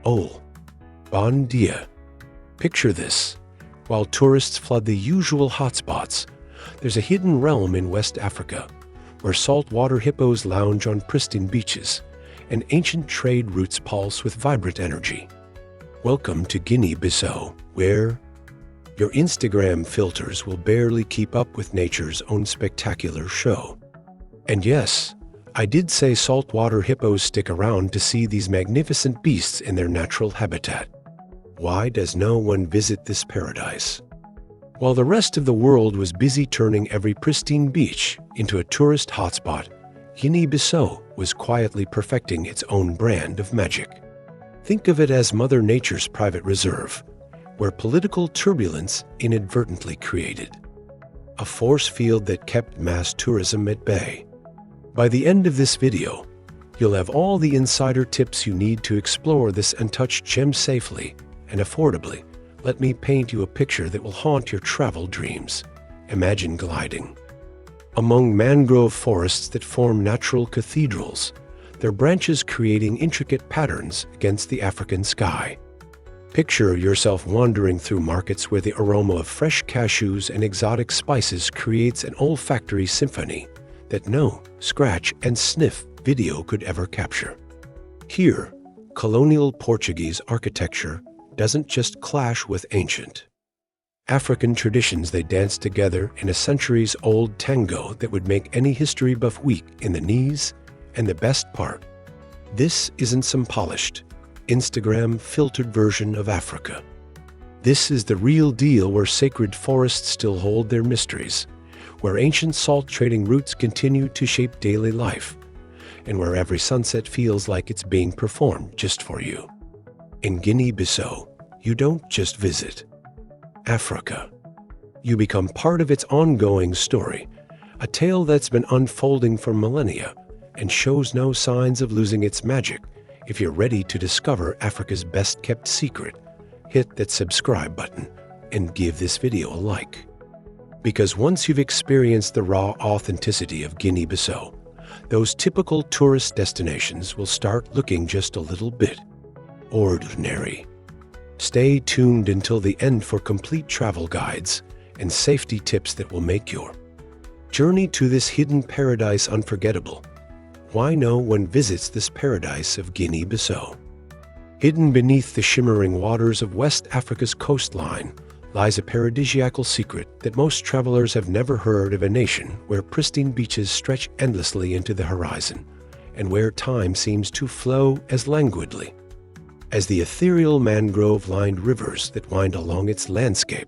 Oh, bon dia. Picture this. While tourists flood the usual hotspots, there's a hidden realm in West Africa where saltwater hippos lounge on pristine beaches and ancient trade routes pulse with vibrant energy. Welcome to Guinea-Bissau, where your Instagram filters will barely keep up with nature's own spectacular show. And yes, I did say saltwater hippos stick around to see these magnificent beasts in their natural habitat. Why does no one visit this paradise? While the rest of the world was busy turning every pristine beach into a tourist hotspot, Guinea-Bissau was quietly perfecting its own brand of magic. Think of it as Mother Nature's private reserve, where political turbulence inadvertently created a force field that kept mass tourism at bay. By the end of this video, you'll have all the insider tips you need to explore this untouched gem safely and affordably. Let me paint you a picture that will haunt your travel dreams. Imagine gliding among mangrove forests that form natural cathedrals, their branches creating intricate patterns against the African sky. Picture yourself wandering through markets where the aroma of fresh cashews and exotic spices creates an olfactory symphony that no scratch and sniff video could ever capture. Here, colonial Portuguese architecture doesn't just clash with ancient African traditions. They dance together in a centuries-old tango that would make any history buff weak in the knees. And the best part, this isn't some polished, Instagram-filtered version of Africa. This is the real deal, where sacred forests still hold their mysteries, where ancient salt trading routes continue to shape daily life, and where every sunset feels like it's being performed just for you. In Guinea-Bissau, you don't just visit Africa. You become part of its ongoing story, a tale that's been unfolding for millennia and shows no signs of losing its magic. If you're ready to discover Africa's best-kept secret, hit that subscribe button and give this video a like. Because once you've experienced the raw authenticity of Guinea-Bissau, those typical tourist destinations will start looking just a little bit ordinary. Stay tuned until the end for complete travel guides and safety tips that will make your journey to this hidden paradise unforgettable. Why no one visits this paradise of Guinea-Bissau? Hidden beneath the shimmering waters of West Africa's coastline lies a paradisiacal secret that most travelers have never heard of, a nation where pristine beaches stretch endlessly into the horizon and where time seems to flow as languidly as the ethereal mangrove-lined rivers that wind along its landscape.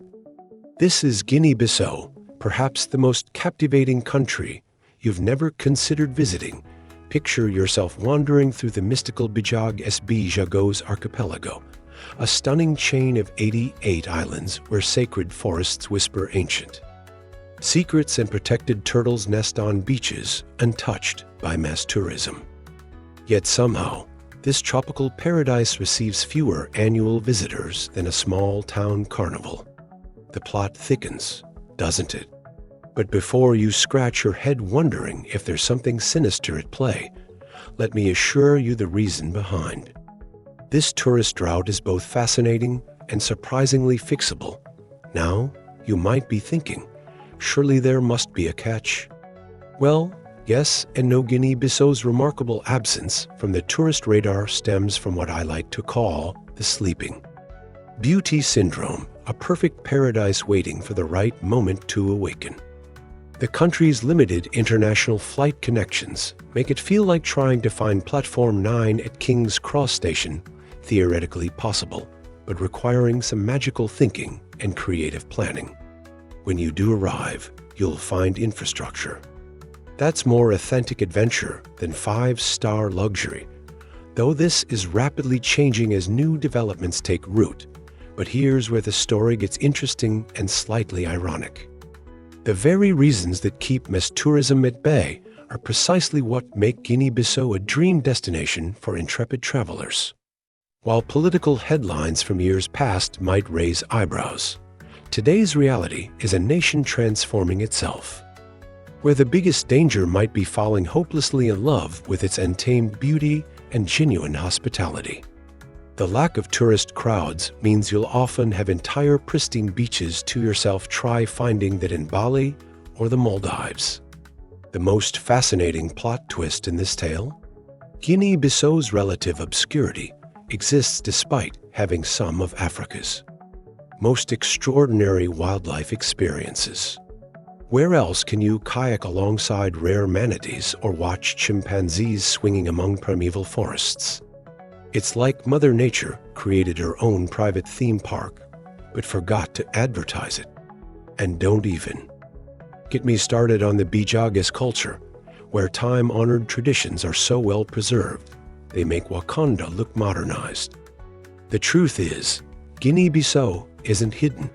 This is Guinea-Bissau, perhaps the most captivating country you've never considered visiting. Picture yourself wandering through the mystical Bijagós Archipelago, a stunning chain of 88 islands where sacred forests whisper ancient secrets and protected turtles nest on beaches untouched by mass tourism. Yet somehow, this tropical paradise receives fewer annual visitors than a small-town carnival. The plot thickens, doesn't it? But before you scratch your head wondering if there's something sinister at play, let me assure you the reason behind. This tourist route is both fascinating and surprisingly fixable. Now, you might be thinking, surely there must be a catch. Well, yes and no. Guinea-Bissau's remarkable absence from the tourist radar stems from what I like to call the sleeping beauty syndrome, a perfect paradise waiting for the right moment to awaken. The country's limited international flight connections make it feel like trying to find Platform 9 at King's Cross Station, theoretically possible, but requiring some magical thinking and creative planning. When you do arrive, you'll find infrastructure that's more authentic adventure than five-star luxury, though this is rapidly changing as new developments take root. But here's where the story gets interesting and slightly ironic. The very reasons that keep mass tourism at bay are precisely what make Guinea-Bissau a dream destination for intrepid travelers. While political headlines from years past might raise eyebrows, today's reality is a nation transforming itself, where the biggest danger might be falling hopelessly in love with its untamed beauty and genuine hospitality. The lack of tourist crowds means you'll often have entire pristine beaches to yourself. Try finding that in Bali or the Maldives. The most fascinating plot twist in this tale? Guinea-Bissau's relative obscurity exists despite having some of Africa's most extraordinary wildlife experiences. Where else can you kayak alongside rare manatees or watch chimpanzees swinging among primeval forests? It's like Mother Nature created her own private theme park, but forgot to advertise it. And don't even get me started on the Bijagós culture, where time-honored traditions are so well preserved, they make Wakanda look modernized. The truth is, Guinea-Bissau isn't hidden.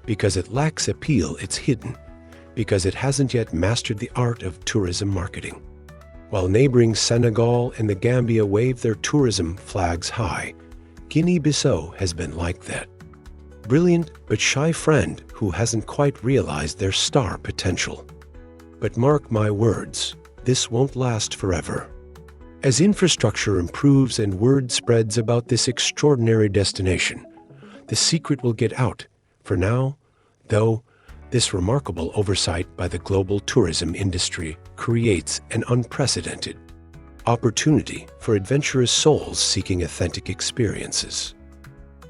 Because it lacks appeal, it's hidden because it hasn't yet mastered the art of tourism marketing. While neighboring Senegal and the Gambia wave their tourism flags high, Guinea-Bissau has been like that. Brilliant but shy friend who hasn't quite realized their star potential. But mark my words, this won't last forever. As infrastructure improves and word spreads about this extraordinary destination, the secret will get out. For now, though, this remarkable oversight by the global tourism industry creates an unprecedented opportunity for adventurous souls seeking authentic experiences.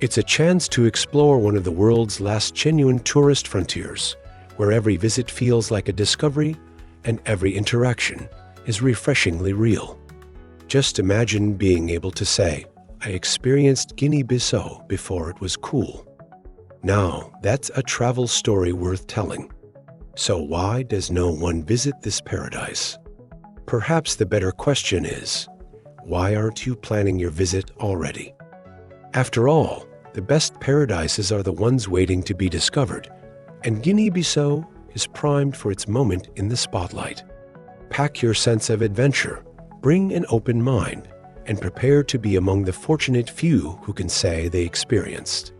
It's a chance to explore one of the world's last genuine tourist frontiers, where every visit feels like a discovery and every interaction is refreshingly real. Just imagine being able to say, "I experienced Guinea-Bissau before it was cool." Now, that's a travel story worth telling. So why does no one visit this paradise? Perhaps the better question is, why aren't you planning your visit already? After all, the best paradises are the ones waiting to be discovered, and Guinea-Bissau is primed for its moment in the spotlight. Pack your sense of adventure, bring an open mind, and prepare to be among the fortunate few who can say they experienced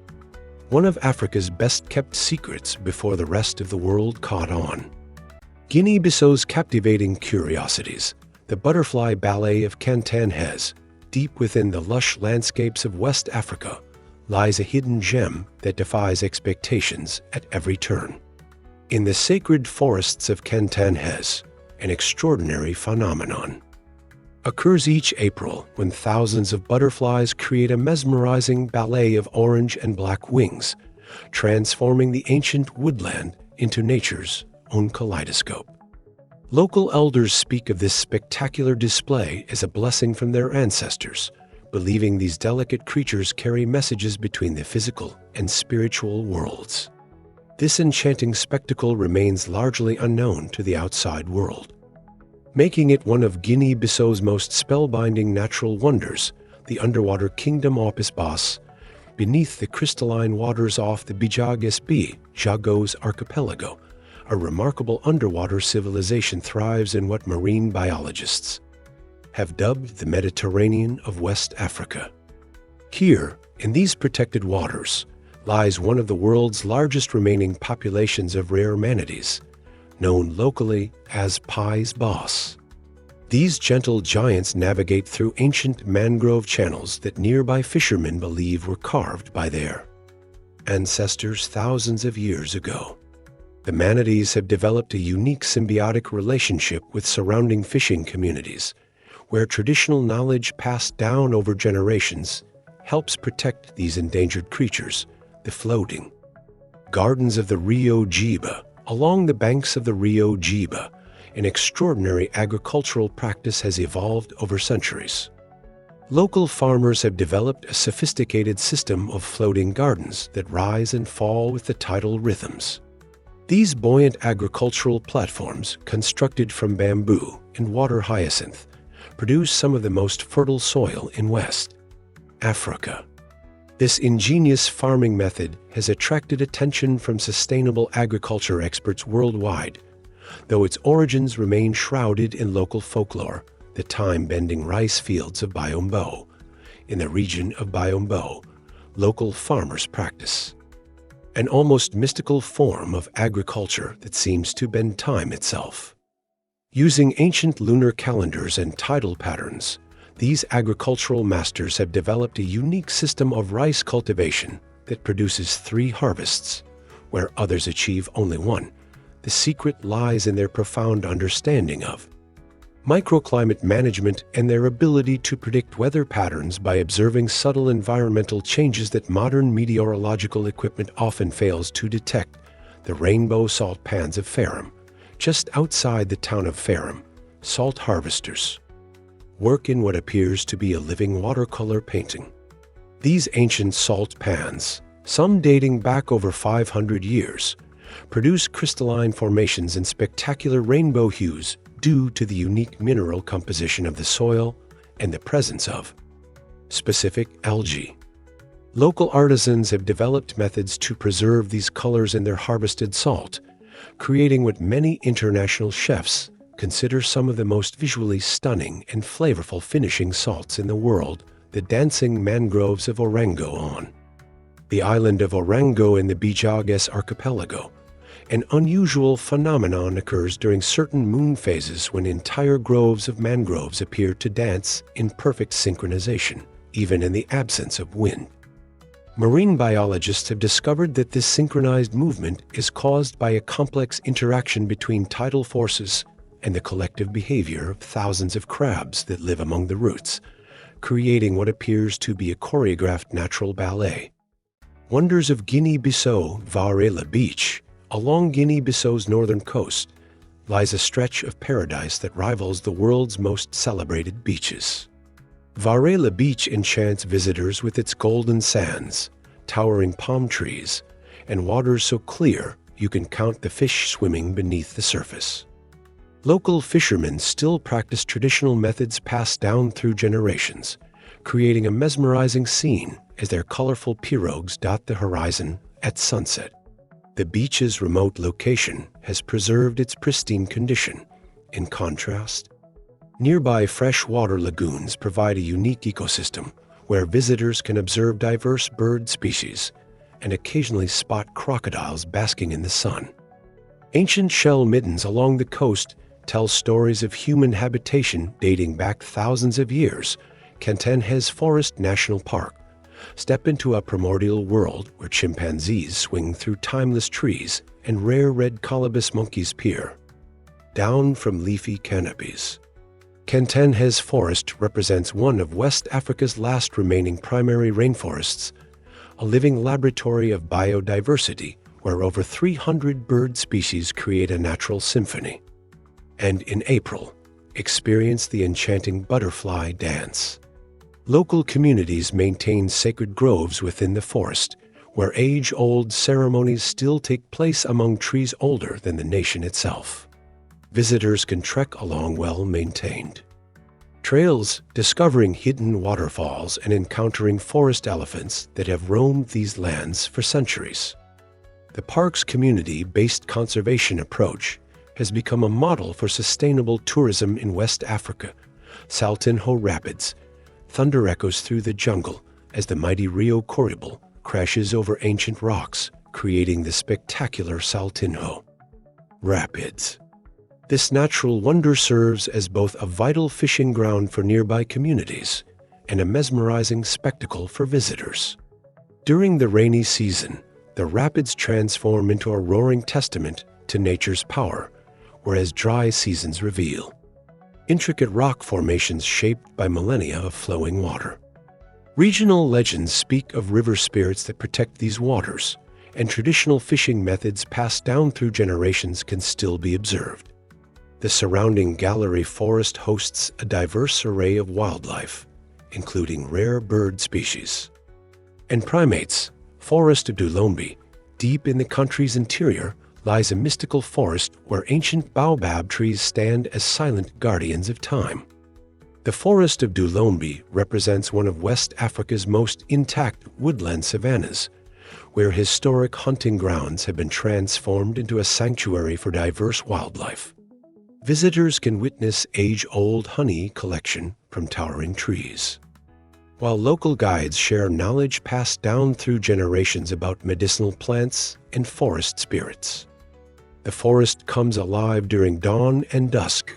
one of Africa's best-kept secrets before the rest of the world caught on. Guinea-Bissau's captivating curiosities, the butterfly ballet of Cantanhez, deep within the lush landscapes of West Africa, lies a hidden gem that defies expectations at every turn. In the sacred forests of Cantanhez, an extraordinary phenomenon occurs each April when thousands of butterflies create a mesmerizing ballet of orange and black wings, transforming the ancient woodland into nature's own kaleidoscope. Local elders speak of this spectacular display as a blessing from their ancestors, believing these delicate creatures carry messages between the physical and spiritual worlds. This enchanting spectacle remains largely unknown to the outside world, making it one of Guinea-Bissau's most spellbinding natural wonders. The underwater kingdom of Pis Bos, beneath the crystalline waters off the Bijagós Archipelago, a remarkable underwater civilization thrives in what marine biologists have dubbed the Mediterranean of West Africa. Here, in these protected waters, lies one of the world's largest remaining populations of rare manatees, known locally as Pis Bos. These gentle giants navigate through ancient mangrove channels that nearby fishermen believe were carved by their ancestors thousands of years ago. The manatees have developed a unique symbiotic relationship with surrounding fishing communities, where traditional knowledge passed down over generations helps protect these endangered creatures. The floating gardens of the Rio Geba. Along the banks of the Rio Geba, an extraordinary agricultural practice has evolved over centuries. Local farmers have developed a sophisticated system of floating gardens that rise and fall with the tidal rhythms. These buoyant agricultural platforms, constructed from bamboo and water hyacinth, produce some of the most fertile soil in West Africa. This ingenious farming method has attracted attention from sustainable agriculture experts worldwide, though its origins remain shrouded in local folklore. The time-bending rice fields of Biombo. In the region of Biombo, local farmers practice an almost mystical form of agriculture that seems to bend time itself. Using ancient lunar calendars and tidal patterns, These agricultural masters have developed a unique system of rice cultivation that produces 3 harvests, where others achieve only 1. The secret lies in their profound understanding of microclimate management and their ability to predict weather patterns by observing subtle environmental changes that modern meteorological equipment often fails to detect. The rainbow salt pans of Farim, just outside the town of Farim, salt harvesters work in what appears to be a living watercolor painting. These ancient salt pans, some dating back over 500 years, produce crystalline formations in spectacular rainbow hues due to the unique mineral composition of the soil and the presence of specific algae. Local artisans have developed methods to preserve these colors in their harvested salt, creating what many international chefs consider some of the most visually stunning and flavorful finishing salts in the world, the dancing mangroves of Orango on the island of Orango in the Bijagós Archipelago. An unusual phenomenon occurs during certain moon phases when entire groves of mangroves appear to dance in perfect synchronization, even in the absence of wind. Marine biologists have discovered that this synchronized movement is caused by a complex interaction between tidal forces and the collective behavior of thousands of crabs that live among the roots, creating what appears to be a choreographed natural ballet. Wonders of Guinea-Bissau, Varela Beach, along Guinea-Bissau's northern coast, lies a stretch of paradise that rivals the world's most celebrated beaches. Varela Beach enchants visitors with its golden sands, towering palm trees, and waters so clear you can count the fish swimming beneath the surface. Local fishermen still practice traditional methods passed down through generations, creating a mesmerizing scene as their colorful pirogues dot the horizon at sunset. The beach's remote location has preserved its pristine condition. In contrast, nearby freshwater lagoons provide a unique ecosystem where visitors can observe diverse bird species and occasionally spot crocodiles basking in the sun. Ancient shell middens along the coast tell stories of human habitation dating back thousands of years. Cantanhez Forest National Park. Step into a primordial world where chimpanzees swing through timeless trees and rare red colobus monkeys peer down from leafy canopies. Cantanhez Forest represents one of West Africa's last remaining primary rainforests, a living laboratory of biodiversity where over 300 bird species create a natural symphony. And in April, experience the enchanting butterfly dance. Local communities maintain sacred groves within the forest, where age-old ceremonies still take place among trees older than the nation itself. Visitors can trek along well-maintained trails, discovering hidden waterfalls and encountering forest elephants that have roamed these lands for centuries. The park's community-based conservation approach has become a model for sustainable tourism in West Africa. Saltinho Rapids, thunder echoes through the jungle as the mighty Rio Geba crashes over ancient rocks, creating the spectacular Saltinho Rapids. This natural wonder serves as both a vital fishing ground for nearby communities and a mesmerizing spectacle for visitors. During the rainy season, the rapids transform into a roaring testament to nature's power, whereas dry seasons reveal intricate rock formations shaped by millennia of flowing water. Regional legends speak of river spirits that protect these waters, and traditional fishing methods passed down through generations can still be observed. The surrounding gallery forest hosts a diverse array of wildlife, including rare bird species and primates. Forest of Dulombi, deep in the country's interior, lies a mystical forest where ancient baobab trees stand as silent guardians of time. The forest of Dulombi represents one of West Africa's most intact woodland savannas, where historic hunting grounds have been transformed into a sanctuary for diverse wildlife. Visitors can witness age-old honey collection from towering trees, while local guides share knowledge passed down through generations about medicinal plants and forest spirits. The forest comes alive during dawn and dusk,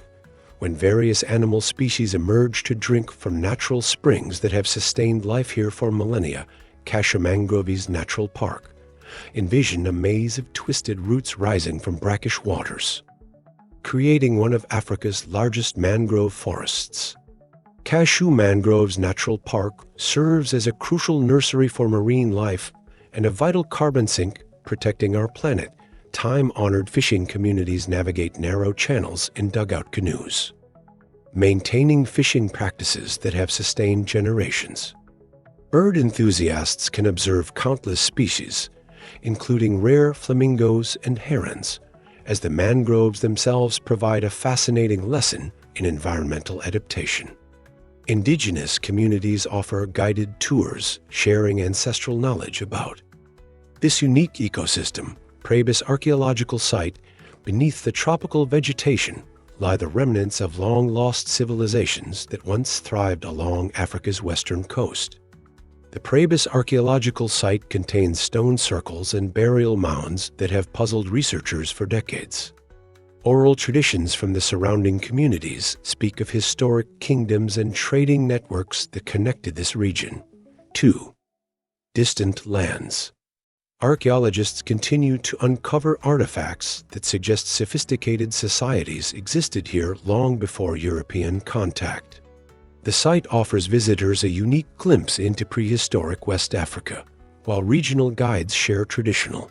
when various animal species emerge to drink from natural springs that have sustained life here for millennia. Cacheu Mangroves Natural Park. Envision a maze of twisted roots rising from brackish waters, creating one of Africa's largest mangrove forests. Cacheu Mangroves Natural Park serves as a crucial nursery for marine life and a vital carbon sink protecting our planet. Time-honored fishing communities navigate narrow channels in dugout canoes, maintaining fishing practices that have sustained generations. Bird enthusiasts can observe countless species, including rare flamingos and herons, as the mangroves themselves provide a fascinating lesson in environmental adaptation. Indigenous communities offer guided tours, sharing ancestral knowledge about this unique ecosystem. Prabis Archaeological Site. Beneath the tropical vegetation lie the remnants of long-lost civilizations that once thrived along Africa's western coast. The Prabis Archaeological Site contains stone circles and burial mounds that have puzzled researchers for decades. Oral traditions from the surrounding communities speak of historic kingdoms and trading networks that connected this region. 2. Distant lands. Archaeologists continue to uncover artifacts that suggest sophisticated societies existed here long before European contact. The site offers visitors a unique glimpse into prehistoric West Africa, while regional guides share traditional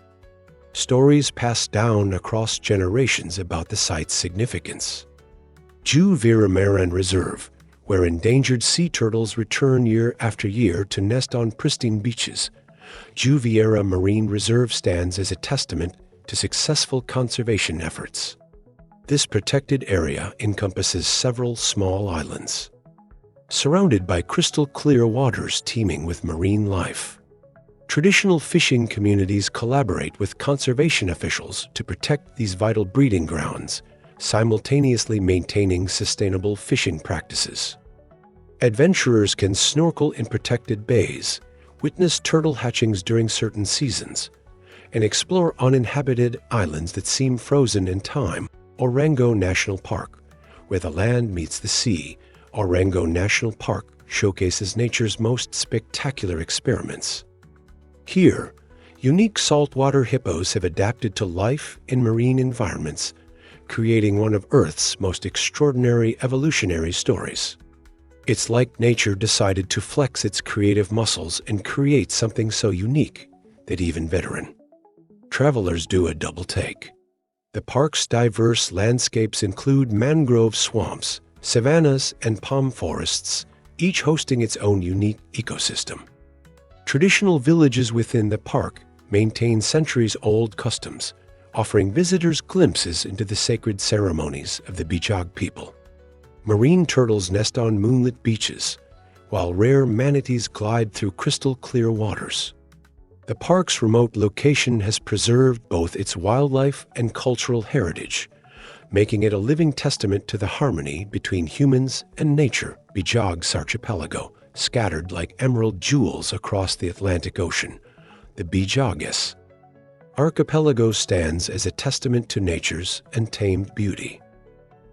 stories passed down across generations about the site's significance. Vieira Marine Reserve, where endangered sea turtles return year after year to nest on pristine beaches. Vieira Marine Reserve stands as a testament to successful conservation efforts. This protected area encompasses several small islands, surrounded by crystal-clear waters teeming with marine life. Traditional fishing communities collaborate with conservation officials to protect these vital breeding grounds, simultaneously maintaining sustainable fishing practices. Adventurers can snorkel in protected bays, witness turtle hatchings during certain seasons, and explore uninhabited islands that seem frozen in time. Orango National Park, where the land meets the sea. Orango National Park showcases nature's most spectacular experiments. Here, unique saltwater hippos have adapted to life in marine environments, creating one of Earth's most extraordinary evolutionary stories. It's like nature decided to flex its creative muscles and create something so unique that even veteran travelers do a double take. The park's diverse landscapes include mangrove swamps, savannas, and palm forests, each hosting its own unique ecosystem. Traditional villages within the park maintain centuries-old customs, offering visitors glimpses into the sacred ceremonies of the Bijagós people. Marine turtles nest on moonlit beaches, while rare manatees glide through crystal-clear waters. The park's remote location has preserved both its wildlife and cultural heritage, making it a living testament to the harmony between humans and nature. Bijagós Archipelago, scattered like emerald jewels across the Atlantic Ocean. The Bijagós Archipelago stands as a testament to nature's untamed beauty.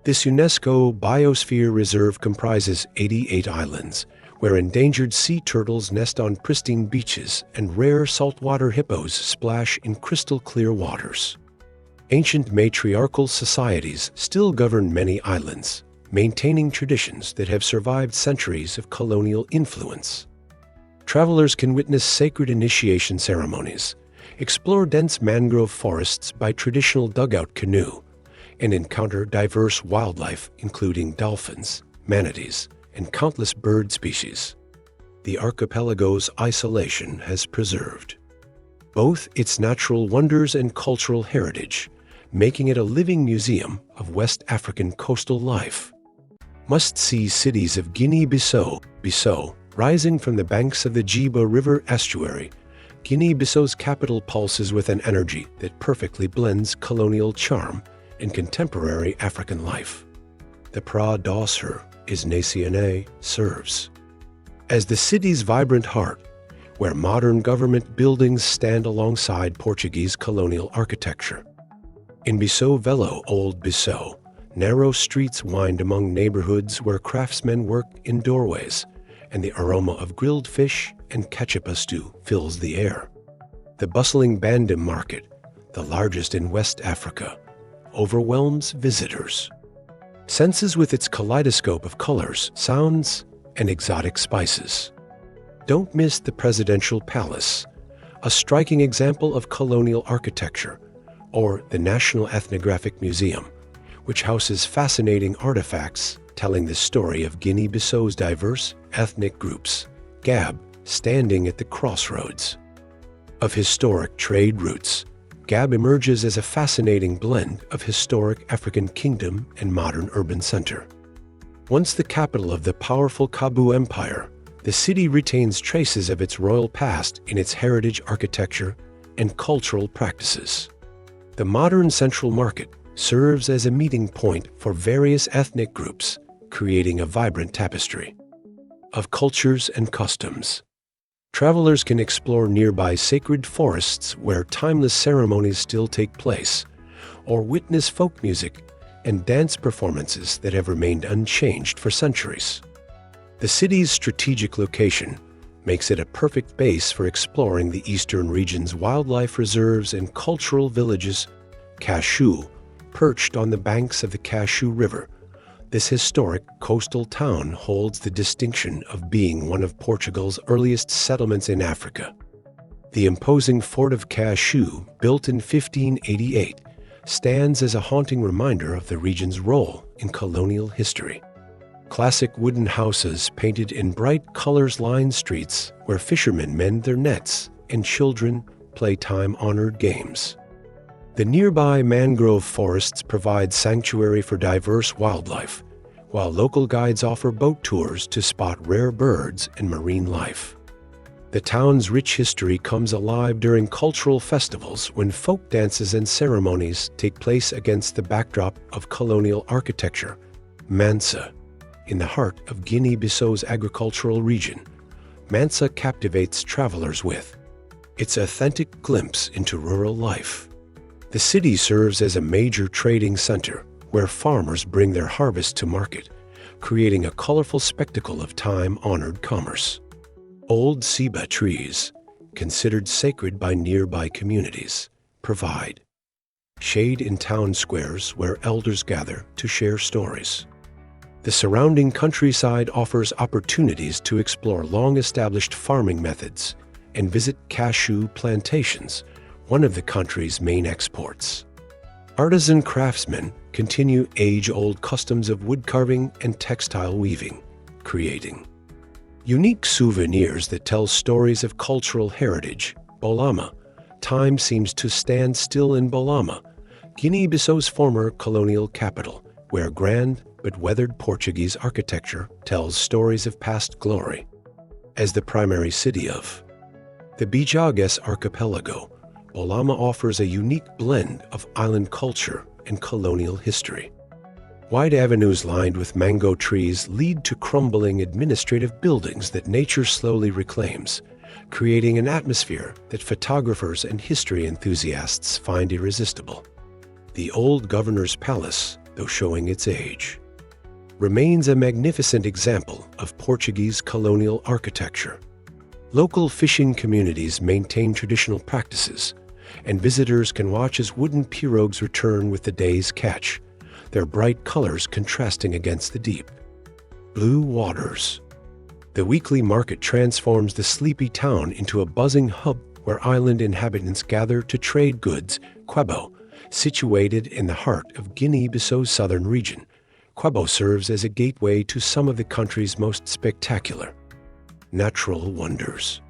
This UNESCO Biosphere Reserve comprises 88 islands, where endangered sea turtles nest on pristine beaches and rare saltwater hippos splash in crystal-clear waters. Ancient matriarchal societies still govern many islands, maintaining traditions that have survived centuries of colonial influence. Travelers can witness sacred initiation ceremonies, explore dense mangrove forests by traditional dugout canoe, and encounter diverse wildlife including dolphins, manatees, and countless bird species. The archipelago's isolation has preserved both its natural wonders and cultural heritage, making it a living museum of West African coastal life. Must-see cities of Guinea-Bissau, rising from the banks of the Geba River estuary. Guinea-Bissau's capital pulses with an energy that perfectly blends colonial charm and contemporary African life. The Prabis is Nacioné serves as the city's vibrant heart, where modern government buildings stand alongside Portuguese colonial architecture. In Bissau Velho, Old Bissau, Narrow streets wind among neighborhoods where craftsmen work in doorways, and the aroma of grilled fish and ketchup stew fills the air. The bustling Bandem market, the largest in West Africa, overwhelms visitors. Senses with its kaleidoscope of colors, sounds, and exotic spices. Don't miss the Presidential Palace, a striking example of colonial architecture, or the National Ethnographic Museum, which houses fascinating artifacts telling the story of Guinea-Bissau's diverse ethnic groups, Gab standing at the crossroads of historic trade routes. Gab emerges as a fascinating blend of historic African kingdom and modern urban center. Once the capital of the powerful Gabú Empire, the city retains traces of its royal past in its heritage architecture and cultural practices. The modern central market serves as a meeting point for various ethnic groups, creating a vibrant tapestry of cultures and customs. Travelers can explore nearby sacred forests where timeless ceremonies still take place, or witness folk music and dance performances that have remained unchanged for centuries. The city's strategic location makes it a perfect base for exploring the eastern region's wildlife reserves and cultural villages. Cacheu, perched on the banks of the Cacheu River, this historic coastal town holds the distinction of being one of Portugal's earliest settlements in Africa. The imposing fort of Cacheu, built in 1588, stands as a haunting reminder of the region's role in colonial history. Classic wooden houses painted in bright colors line streets where fishermen mend their nets and children play time-honored games. The nearby mangrove forests provide sanctuary for diverse wildlife, while local guides offer boat tours to spot rare birds and marine life. The town's rich history comes alive during cultural festivals when folk dances and ceremonies take place against the backdrop of colonial architecture. Mansa, in the heart of Guinea-Bissau's agricultural region, Mansa captivates travelers with its authentic glimpse into rural life. The city serves as a major trading center where farmers bring their harvest to market, creating a colorful spectacle of time-honored commerce. Old ceiba trees, considered sacred by nearby communities, provide shade in town squares where elders gather to share stories. The surrounding countryside offers opportunities to explore long-established farming methods and visit cashew plantations, one of the country's main exports. Artisan craftsmen continue age-old customs of wood carving and textile weaving, creating unique souvenirs that tell stories of cultural heritage. Bolama. Time seems to stand still in Bolama, Guinea-Bissau's former colonial capital, where grand but weathered Portuguese architecture tells stories of past glory. As the primary city of the Bijagós Archipelago, Bolama offers a unique blend of island culture and colonial history. Wide avenues lined with mango trees lead to crumbling administrative buildings that nature slowly reclaims, creating an atmosphere that photographers and history enthusiasts find irresistible. The old governor's palace, though showing its age, remains a magnificent example of Portuguese colonial architecture. Local fishing communities maintain traditional practices, and visitors can watch as wooden pirogues return with the day's catch, their bright colors contrasting against the deep blue waters. The weekly market transforms the sleepy town into a buzzing hub where island inhabitants gather to trade goods. Quebo, situated in the heart of Guinea-Bissau's southern region, Quebo serves as a gateway to some of the country's most spectacular natural wonders.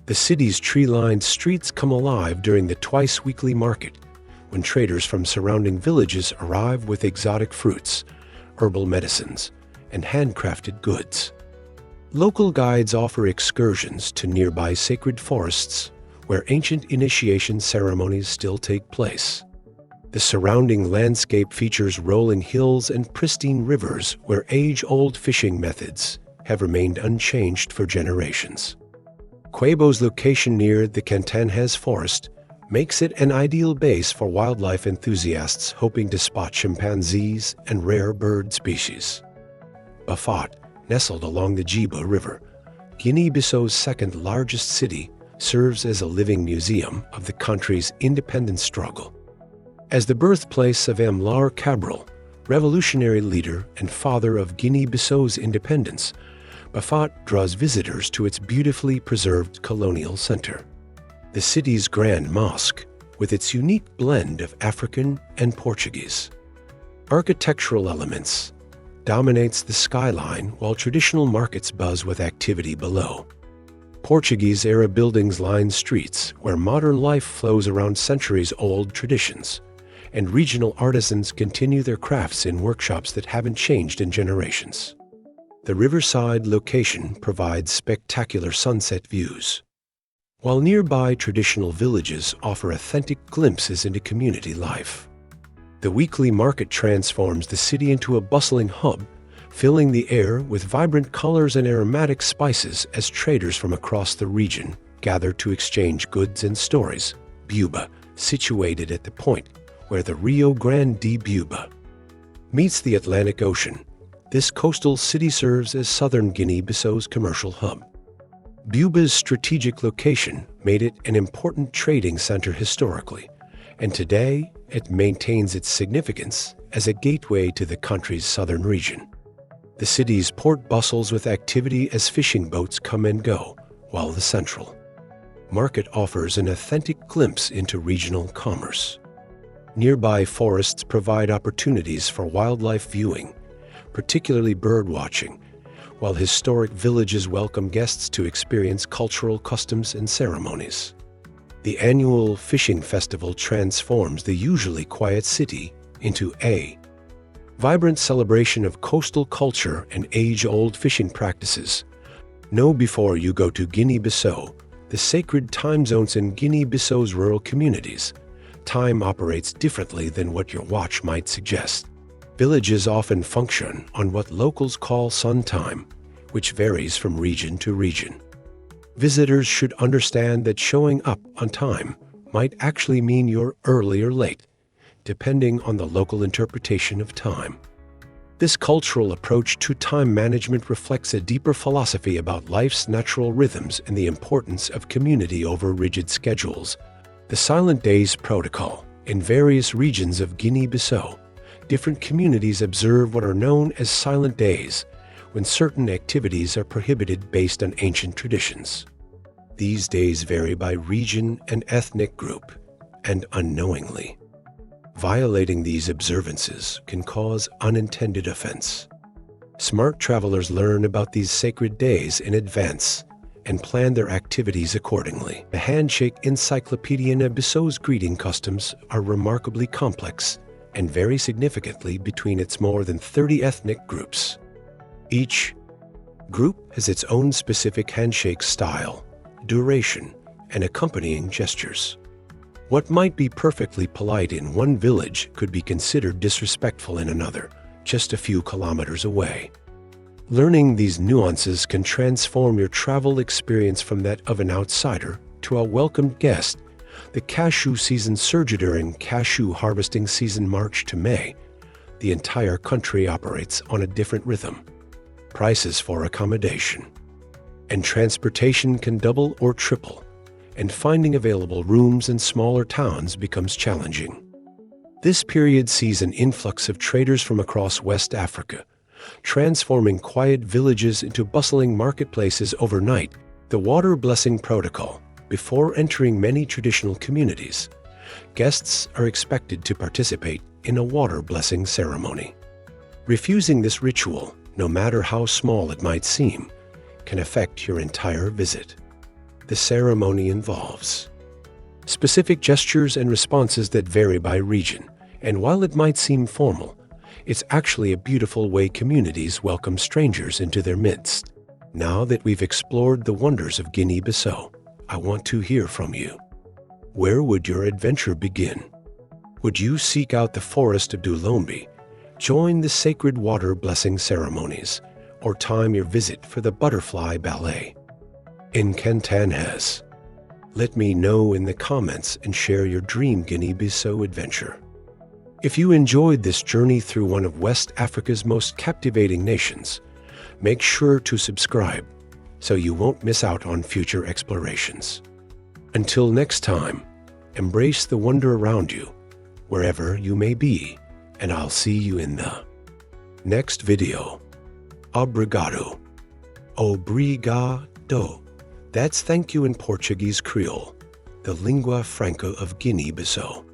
The city's tree-lined streets come alive during the twice-weekly market, when traders from surrounding villages arrive with exotic fruits, herbal medicines, and handcrafted goods. Local guides offer excursions to nearby sacred forests where ancient initiation ceremonies still take place. The surrounding landscape features rolling hills and pristine rivers where age-old fishing methods have remained unchanged for generations. Quebo's location near the Cantanhez forest makes it an ideal base for wildlife enthusiasts hoping to spot chimpanzees and rare bird species. Bafatá, nestled along the Geba River, Guinea-Bissau's second-largest city, serves as a living museum of the country's independence struggle. As the birthplace of Amilcar Cabral, revolutionary leader and father of Guinea-Bissau's independence, Bafatá draws visitors to its beautifully preserved colonial center. The city's Grand Mosque, with its unique blend of African and Portuguese architectural elements, dominates the skyline while traditional markets buzz with activity below. Portuguese-era buildings line streets where modern life flows around centuries-old traditions, and regional artisans continue their crafts in workshops that haven't changed in generations. The riverside location provides spectacular sunset views, while nearby traditional villages offer authentic glimpses into community life. The weekly market transforms the city into a bustling hub, filling the air with vibrant colors and aromatic spices as traders from across the region gather to exchange goods and stories. Biombo, situated at the point where the Rio Grande de Biombo meets the Atlantic Ocean, this coastal city serves as southern Guinea-Bissau's commercial hub. Biombo's strategic location made it an important trading center historically, and today it maintains its significance as a gateway to the country's southern region. The city's port bustles with activity as fishing boats come and go, while the central market offers an authentic glimpse into regional commerce. Nearby forests provide opportunities for wildlife viewing, particularly bird watching, while historic villages welcome guests to experience cultural customs and ceremonies. The annual fishing festival transforms the usually quiet city into a vibrant celebration of coastal culture and age-old fishing practices. Know before you go to Guinea-Bissau the sacred time zones in Guinea-Bissau's rural communities. Time operates differently than what your watch might suggest. Villages often function on what locals call sun time, which varies from region to region. Visitors should understand that showing up on time might actually mean you're early or late, depending on the local interpretation of time. This cultural approach to time management reflects a deeper philosophy about life's natural rhythms and the importance of community over rigid schedules. The Silent Days Protocol. In various regions of Guinea-Bissau, different communities observe what are known as silent days, when certain activities are prohibited based on ancient traditions. These days vary by region and ethnic group, and unknowingly, violating these observances can cause unintended offense. Smart travelers learn about these sacred days in advance and plan their activities accordingly. The Handshake Encyclopedia and Bissau's greeting customs are remarkably complex and vary significantly between its more than 30 ethnic groups. Each group has its own specific handshake style, duration, and accompanying gestures. What might be perfectly polite in one village could be considered disrespectful in another, just a few kilometers away. Learning these nuances can transform your travel experience from that of an outsider to a welcomed guest. The cashew season surges during cashew harvesting season March to May. The entire country operates on a different rhythm. Prices for accommodation and transportation can double or triple, and finding available rooms in smaller towns becomes challenging. This period sees an influx of traders from across West Africa, transforming quiet villages into bustling marketplaces overnight. The water blessing protocol. Before entering many traditional communities, guests are expected to participate in a water blessing ceremony. Refusing this ritual, no matter how small it might seem, can affect your entire visit. The ceremony involves specific gestures and responses that vary by region, and while it might seem formal, it's actually a beautiful way communities welcome strangers into their midst. Now that we've explored the wonders of Guinea-Bissau, I want to hear from you. Where would your adventure begin? Would you seek out the forest of Dulombi, join the sacred water blessing ceremonies, or time your visit for the butterfly ballet? In Cantanhez, Let me know in the comments and share your dream Guinea-Bissau adventure. If you enjoyed this journey through one of West Africa's most captivating nations, make sure to subscribe so you won't miss out on future explorations. Until next time, embrace the wonder around you, wherever you may be, and I'll see you in the next video. Obrigado. Obrigado. That's thank you in Portuguese Creole, the lingua franca of Guinea-Bissau.